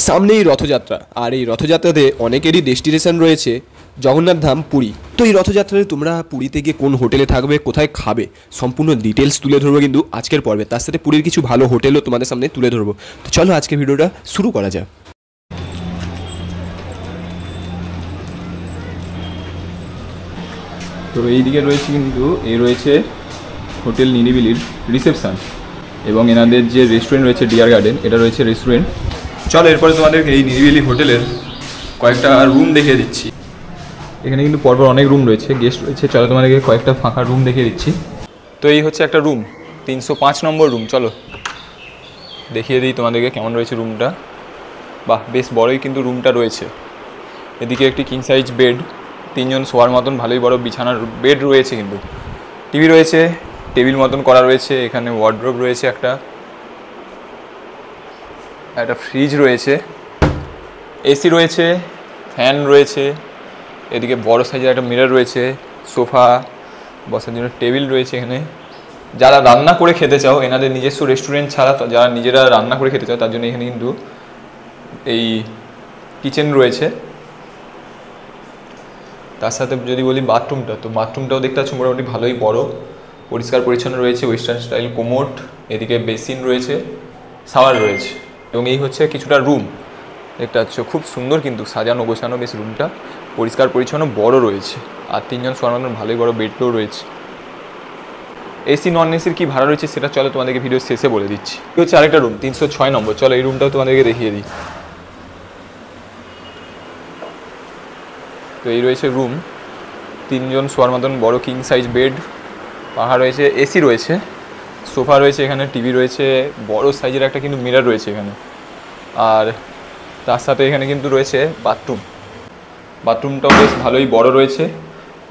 সামনেই রথযাত্রা, আর এই রথযাত্রাতে অনেকেরই ডেস্টিনেশন রয়েছে জগন্নাথ ধাম পুরী। তো এই রথযাত্রাতে তোমরা পুরীতে গিয়ে কোন হোটেলে থাকবে, কোথায় খাবে, সম্পূর্ণ ডিটেলস তুলে ধরবো কিন্তু আজকের পর্বে। তার সাথে পুরীর কিছু ভালো হোটেলও তোমাদের সামনে তুলে ধরবো। তো চলো আজকে ভিডিওটা শুরু করা যাক। তো এইদিকে রয়েছে কিন্তু এই রয়েছে হোটেল নিরিবিলির রিসেপশন, এবং এনাদের যে রেস্টুরেন্ট রয়েছে ডিয়ার গার্ডেন, এটা রয়েছে রেস্টুরেন্ট। চলো এরপরে তোমাদেরকে এই নিরিবিলি হোটেলের কয়েকটা রুম দেখিয়ে দিচ্ছি। এখানে কিন্তু পরপর অনেক রুম রয়েছে, গেস্ট রয়েছে। চলো তোমাদেরকে কয়েকটা ফাঁকা রুম দেখিয়ে দিচ্ছি। তো এই হচ্ছে একটা রুম, 305 নম্বর রুম। চলো দেখিয়ে দিই তোমাদেরকে কেমন রয়েছে রুমটা। বাহ, বেশ বড়ই কিন্তু রুমটা রয়েছে। এদিকে একটি কিং সাইজ বেড, 3 জন শোয়ার মতন ভালোই বড় বিছানার বেড রয়েছে, কিন্তু টিভি রয়েছে, টেবিল মতন করা রয়েছে। এখানে ওয়ার্ডরোব রয়েছে, একটা ফ্রিজ রয়েছে, এসি রয়েছে, ফ্যান রয়েছে। এদিকে বড় সাইজের একটা মিরর রয়েছে, সোফা, বসার জন্য টেবিল রয়েছে। এখানে যারা রান্না করে খেতে চাও, এনাদের নিজস্ব রেস্টুরেন্ট ছাড়া যারা নিজেরা রান্না করে খেতে চাও তার জন্য এখানে কিন্তু এই কিচেন রয়েছে। তার সাথে যদি বলি বাথরুমটা, তো বাথরুমটাও দেখতে পাচ্ছ মোটামুটি ভালোই বড়, পরিষ্কার পরিচ্ছন্ন রয়েছে, ওয়েস্টার্ন স্টাইল কোমোড, এদিকে বেসিন রয়েছে, শাওয়ার রয়েছে। এবং এই হচ্ছে কিছুটা রুম দেখতে পাচ্ছ, খুব সুন্দর কিন্তু সাজানো গোছানো বেশ রুমটা, পরিষ্কার পরিচ্ছন্ন, বড় রয়েছে। আর 3 জন শোয়ার মতন ভালোই বড় বেডটাও রয়েছে। এসি নন এসির কী ভাড়া রয়েছে সেটা চলো তোমাদেরকে ভিডিও শেষে বলে দিচ্ছি। এই হচ্ছে আরেকটা রুম, 306 নম্বর। চলো এই রুমটাও তোমাদেরকে দেখিয়ে দিই। তো এই রয়েছে রুম, 3 জন শোয়ার মতন বড় কিং সাইজ বেড, পাহাড় রয়েছে, এসি রয়েছে, সোফা রয়েছে, এখানে টিভি রয়েছে, বড় সাইজের একটা কিন্তু মিরর রয়েছে এখানে। আর তার সাথে এখানে কিন্তু রয়েছে বাথরুমটাও বেশ ভালোই বড় রয়েছে।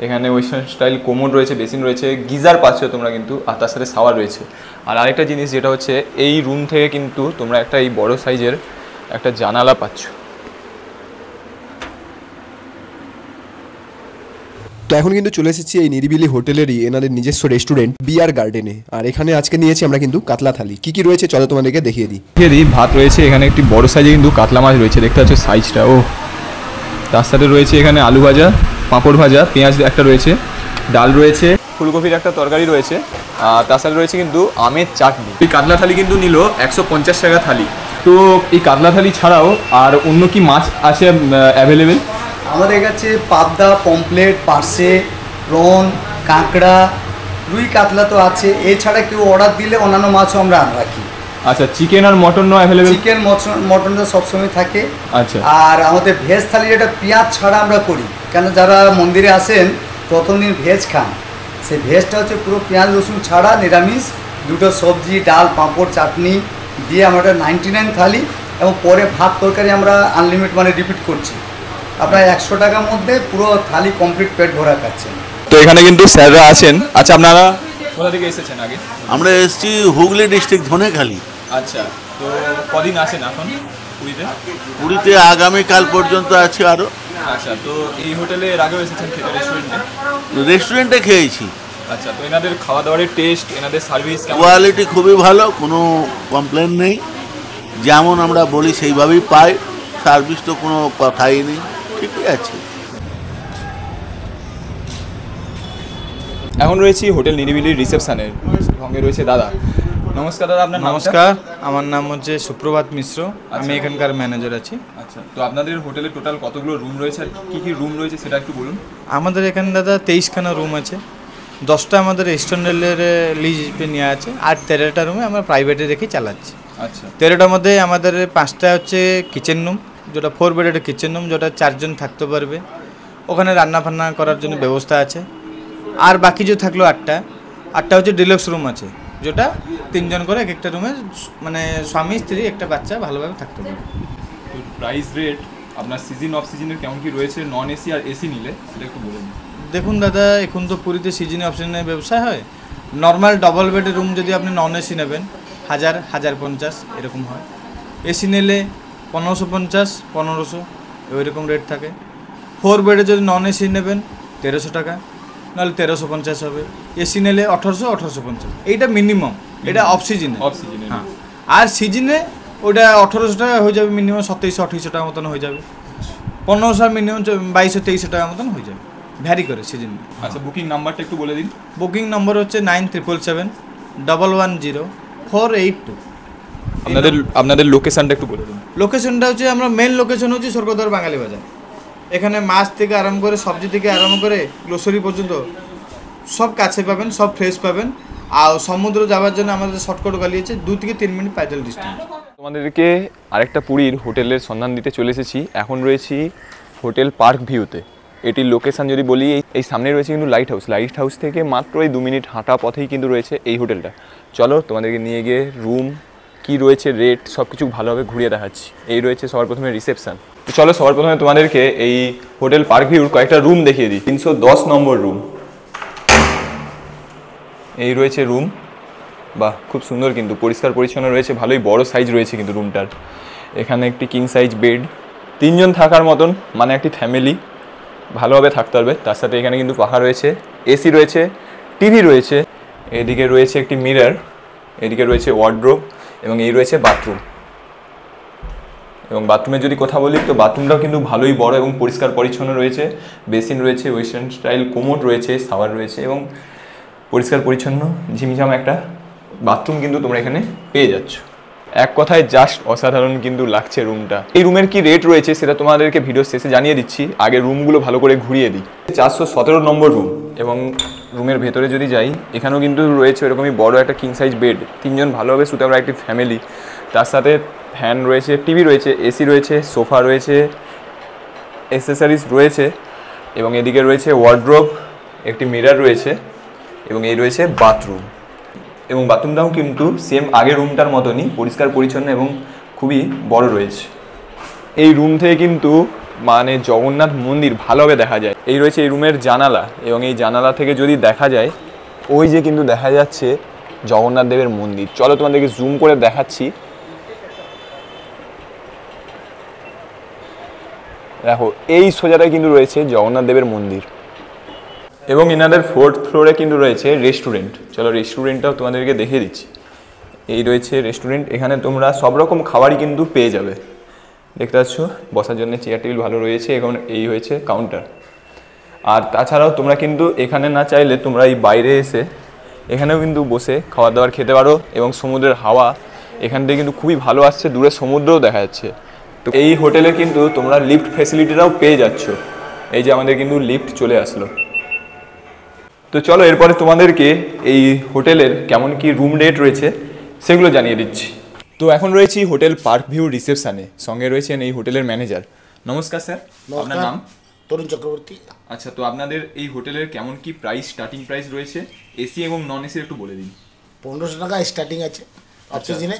এখানে ওয়েস্টার্ন স্টাইল কোমোড রয়েছে, বেসিন রয়েছে, গিজার পাচ্ছ তোমরা কিন্তু, আর তার সাথে শাওয়ার রয়েছে। আর আরেকটা জিনিস যেটা হচ্ছে, এই রুম থেকে কিন্তু তোমরা একটা এই বড় সাইজের একটা জানালা পাচ্ছ। তো এখন কিন্তু চলে এসেছি এই নিরিবিলি হোটেলেরই এনাদের নিজস্ব রেস্টুরেন্ট বিয়ার গার্ডেনে। আর এখানে আজকে নিয়েছি আমরা কিন্তু কাতলা থালি। কি কি রয়েছে চলো তোমাদেরকে দেখিয়ে দিই। ভাত রয়েছে, এখানে একটি বড় সাইজে কিন্তু কাতলা মাছ রয়েছে, দেখতে পাচ্ছ সাইজটা। ও তার সাথে রয়েছে এখানে আলু ভাজা, পাঁপড় ভাজা, পেঁয়াজ একটা রয়েছে, ডাল রয়েছে, ফুলকপির একটা তরকারি রয়েছে, আর তার সাথে রয়েছে কিন্তু আমের চাটনি। এই কাতলা থালি কিন্তু নিল 150 টাকা থালি। তো এই কাতলা থালি ছাড়াও আর অন্য কি মাছ আছে অ্যাভেলেবেল? আমাদের কাছে পাবদা, পমপ্লেট, পার্সে, প্রন, কাঁকড়া, রুই, কাতলা তো আছে। এছাড়া কেউ অর্ডার দিলে অন্যান্য মাছও আমরা রাখি। আচ্ছা, চিকেন আর মটনও অ্যাভেলেবেল? চিকেন মটনটা সবসময় থাকে। আচ্ছা, আর আমাদের ভেজ থালি যেটা পেঁয়াজ ছাড়া আমরা করি, কেন যারা মন্দিরে আসেন প্রথম দিন ভেজ খান, সেই ভেজটা হচ্ছে পুরো পেঁয়াজ রসুন ছাড়া নিরামিষ, দুটো সবজি, ডাল, পাঁপড়, চাটনি দিয়ে আমরা 99 থালি, এবং পরে ভাত তরকারি আমরা আনলিমিটেড মানে রিপিট করছি। আপনার 100 টাকার মধ্যে পুরো থালি কমপ্লিট পেট ভরা খাচ্ছেন। তো এখানে কিন্তু স্যাররা আছেন। আচ্ছা, আপনারা কোথা থেকে এসেছেন আগে? আমরা এসেছি হুগলি ডিস্ট্রিক্ট ধনেখালি। আচ্ছা, তো কদিন আছেন এখন পুরীতে? পুরীতে আগামীকাল পর্যন্ত আছে আরও। আচ্ছা, তো এই হোটেলে এর আগেও এসেছেন খেতে? রেস্টুরেন্টে খেয়েছি। আচ্ছা, তো এনাদের খাওয়া দাওয়ার টেস্ট, এনাদের সার্ভিস, কোয়ালিটি খুবই ভালো, কোনো কমপ্লেন নেই। যেমন আমরা বলি সেইভাবেই পাই, সার্ভিস তো কোনো কথাই নেই, ঠিকই আছে। এখন রয়েছি হোটেল নিরিবিলির রিসেপশনের সঙ্গে রয়েছে দাদা। নমস্কার দাদা, আপনার নাম? নমস্কার, আমার নাম হচ্ছে সুপ্রভাত মিশ্র, আমি এখানকার ম্যানেজার আছি। আচ্ছা, তো আপনাদের হোটেলে টোটাল কতগুলো রুম রয়েছে আর কী কী রুম রয়েছে সেটা একটু বলুন। আমাদের এখানে দাদা 23খানা রুম আছে, 10টা আমাদের এক্সটার্নালের লিজে নেওয়া আছে, আর 13টা রুমে আমরা প্রাইভেটে রেখে চালাচ্ছি। আচ্ছা, 13টার মধ্যে আমাদের 5টা হচ্ছে কিচেন রুম, যেটা 4 বেডের কিচেন রুম, যেটা 4 জন থাকতে পারবে, ওখানে রান্না ফান্না করার জন্য ব্যবস্থা আছে। আর বাকি যে থাকলো 8টা হচ্ছে ডিলাক্স রুম আছে, যেটা 3 জন করে এক একটা রুমে, মানে স্বামী স্ত্রী একটা বাচ্চা ভালোভাবে থাকতে পারে। তো প্রাইস রেট আপনার সিজন অফ সিজনের কেমন কি রয়েছে, নন এসি আর এসি নিলে সেটা একটু বলুন। দেখুন দাদা, এখন তো পুরীতে সিজনে অপশনের ব্যবসা হয়। নর্মাল ডবল বেডের রুম যদি আপনি নন এসি নেবেন 1050 এরকম হয়, এসি নিলে 1550, 1500 ওইরকম রেট থাকে। 4 বেডে যদি নন এসি নেবেন 1300 টাকা, নাহলে 1350 হবে। এসি নিলে 1800, 1850, এইটা মিনিমাম, এটা অফ সিজনে। অফ সিজনে, হ্যাঁ। আর সিজনে ওইটা 1800 টাকা হয়ে যাবে, মিনিমাম 2700-2800 টাকার মতন হয়ে যাবে। 1500 মিনিমাম 2200-2300 টাকার মতন হয়ে যাবে, ভ্যারি করে সিজন। আচ্ছা, বুকিং নাম্বারটা একটু বলে দিন। বুকিং নম্বর হচ্ছে 9777110482। আপনাদের লোকেশনটা একটু বলে দিন। লোকেশনটা হচ্ছে, আমরা মেন লোকেশন হচ্ছে স্বর্গদ্বার বাঙালি বাজার। এখানে মাছ থেকে আরম্ভ করে সবজি থেকে আরম্ভ করে গ্রোসারি পর্যন্ত সব কাছে পাবেন, সব ফ্রেশ পাবেন। আর সমুদ্র যাওয়ার জন্য আমাদের শর্টকাট গাড়ি আছে, 2 থেকে 3 মিনিট পাইদল ডিস্টেন্স। তোমাদেরকে আরেকটা পুরীর হোটেলের সন্ধান দিতে চলে এসেছি। এখন রয়েছি হোটেল পার্ক ভিউতে। এটির লোকেশান যদি বলি, এই সামনে রয়েছে কিন্তু লাইট হাউস থেকে মাত্র এই 2 মিনিট হাঁটা পথেই কিন্তু রয়েছে এই হোটেলটা। চলো তোমাদেরকে নিয়ে গিয়ে রুম কি রয়েছে, রেট সব কিছু ভালোভাবে ঘুরিয়ে দেখাচ্ছি। এই রয়েছে সবার প্রথমে রিসেপশন। তো চলো সবার প্রথমে তোমাদেরকে এই হোটেল পার্ক ভিউর কয়েকটা রুম দেখিয়ে দিই। 310 নম্বর রুম। এই রয়েছে রুম, বাহ খুব সুন্দর, কিন্তু পরিষ্কার পরিচ্ছন্ন রয়েছে, ভালোই বড় সাইজ রয়েছে কিন্তু রুমটার। এখানে একটি কিং সাইজ বেড, 3 জন থাকার মতন, মানে একটি ফ্যামিলি ভালোভাবে থাকতে পারবে। তার সাথে এখানে কিন্তু পাখা রয়েছে, এসি রয়েছে, টিভি রয়েছে, এদিকে রয়েছে একটি মিরর, এদিকে রয়েছে ওয়ার্ডরোব এবং এই রয়েছে বাথরুম। এবং বাথরুমের যদি কথা বলি, তো বাথরুমটাও কিন্তু ভালোই বড় এবং পরিষ্কার পরিচ্ছন্ন রয়েছে। বেসিন রয়েছে, ওয়েস্টার্ন স্টাইল কোমোড রয়েছে, শাওয়ার রয়েছে এবং পরিষ্কার পরিচ্ছন্ন ঝিমঝাম একটা বাথরুম কিন্তু তোমরা এখানে পেয়ে যাচ্ছ। এক কথায় জাস্ট অসাধারণ কিন্তু লাগছে রুমটা। এই রুমের কি রেট রয়েছে সেটা তোমাদেরকে ভিডিওর শেষে জানিয়ে দিচ্ছি, আগে রুমগুলো ভালো করে ঘুরিয়ে দিই। 417 নম্বর রুম। এবং রুমের ভেতরে যদি যাই, এখানেও কিন্তু রয়েছে এরকমই বড় একটা কিং সাইজ বেড, 3 জন ভালোভাবে শুতে পারবে, একটি ফ্যামিলি। তার সাথে ফ্যান রয়েছে, টিভি রয়েছে, এসি রয়েছে, সোফা রয়েছে, অ্যাক্সেসরিজ রয়েছে এবং এদিকে রয়েছে ওয়ার্ডরোব, একটি মিরর রয়েছে এবং এই রয়েছে বাথরুম। এবং বাথরুমটাও কিন্তু সেম আগের রুমটার মতনই পরিষ্কার পরিচ্ছন্ন এবং খুবই বড় রয়েছে। এই রুম থেকে কিন্তু মানে জগন্নাথ মন্দির ভালোভাবে দেখা যায়। এই রয়েছে এই রুমের জানালা এবং এই জানালা থেকে যদি দেখা যায়, ওই যে কিন্তু দেখা যাচ্ছে জগন্নাথ দেবের মন্দির। চলো তোমাদেরকে জুম করে দেখাচ্ছি। দেখো এই সোজাটাই কিন্তু রয়েছে জগন্নাথ দেবের মন্দির। এবং এনাদের 4th ফ্লোরে কিন্তু রয়েছে রেস্টুরেন্ট। চলো রেস্টুরেন্টটাও তোমাদেরকে দেখিয়ে দিচ্ছি। এই রয়েছে রেস্টুরেন্ট, এখানে তোমরা সব রকম খাবারই কিন্তু পেয়ে যাবে। দেখতে পাচ্ছ বসার জন্য চেয়ার টেবিল ভালো রয়েছে। এখন এই হয়েছে কাউন্টার। আর তাছাড়াও তোমরা কিন্তু এখানে না চাইলে তোমরা এই বাইরে এসে এখানেও কিন্তু বসে খাবার দাবার খেতে পারো এবং সমুদ্রের হাওয়া এখান থেকে কিন্তু খুবই ভালো আসছে, দূরে সমুদ্রও দেখা যাচ্ছে। তো এই হোটেলে কিন্তু তোমরা লিফট ফ্যাসিলিটিটাও পেয়ে যাচ্ছ। এই যে আমাদের কিন্তু লিফট চলে আসলো। তো চলো এরপরে তোমাদেরকে এই হোটেলের কেমন কি রুম রেট রয়েছে সেগুলো জানিয়ে দিচ্ছি। তো এখন রয়েছি হোটেল পার্ক ভিউ রিসেপশনে, সঙ্গে রয়েছেন এই হোটেলের ম্যানেজার। নমস্কার স্যার, আপনার নাম? তরুণ চক্রবর্তী। আচ্ছা, তো আপনাদের এই হোটেলের কেমন কি প্রাইস, স্টার্টিং প্রাইস রয়েছে, এসি এবং নন এসি একটু বলে দিন। 1500 টাকা স্টার্টিং আছে অফ সিজনে,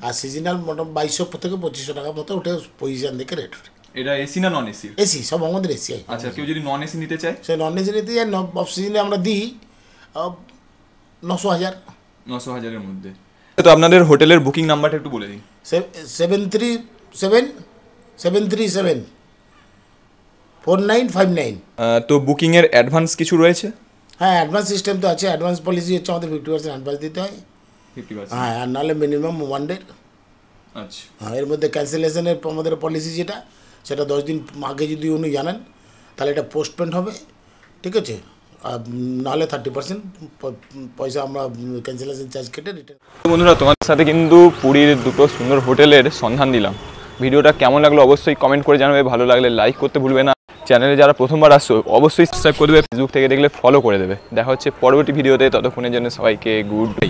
আর সিজনাল মোটামুটি 2200 থেকে 2500 টাকার মতো ওটা পজিশন দেখে রেট। এটা এসি না নন এসি? এসি, সব আমাদের এসি। আচ্ছা, কেউ যদি নন এসি নিতে চায়? সে নন এসি নিতে চায়, অফ সিজনে আমরা দিই 900,000। 900,000-এর মধ্যে। তো আপনাদের হোটেলের বুকিং নাম্বারটা একটু বলে দিন। 7374959। তো বুকিংয়ের অ্যাডভান্স কিছু রয়েছে? হ্যাঁ, অ্যাডভান্স সিস্টেম তো আছে। অ্যাডভান্স পলিসি হচ্ছে আমাদের 50% অ্যাডভান্স দিতে হয়। 50%? হ্যাঁ, আর নাহলে মিনিমাম 1 ডে। আচ্ছা, হ্যাঁ, এর মধ্যে ক্যান্সেলেশনের আমাদের পলিসি যেটা, সেটা 10 দিন আগে যদি উনি জানান তাহলে এটা পোস্টপেন্ড হবে, ঠিক আছে? আর নাহলে 30% পয়সা আমরা ক্যান্সেলেশন চার্জ কেটে রিটার্ন। বন্ধুরা, তোমাদের সাথে কিন্তু পুরীর দুটো সুন্দর হোটেলের সন্ধান দিলাম। ভিডিওটা কেমন লাগলো অবশ্যই কমেন্ট করে জানাবে, ভালো লাগলে লাইক করতে ভুলবে না। চ্যানেলে যারা প্রথমবার আসছো অবশ্যই সাবস্ক্রাইব করে দেবে, ফেসবুক থেকে দেখলে ফলো করে দেবে। দেখা হচ্ছে পরবর্তী ভিডিওতে, ততক্ষণের জন্য সবাইকে গুড বাই।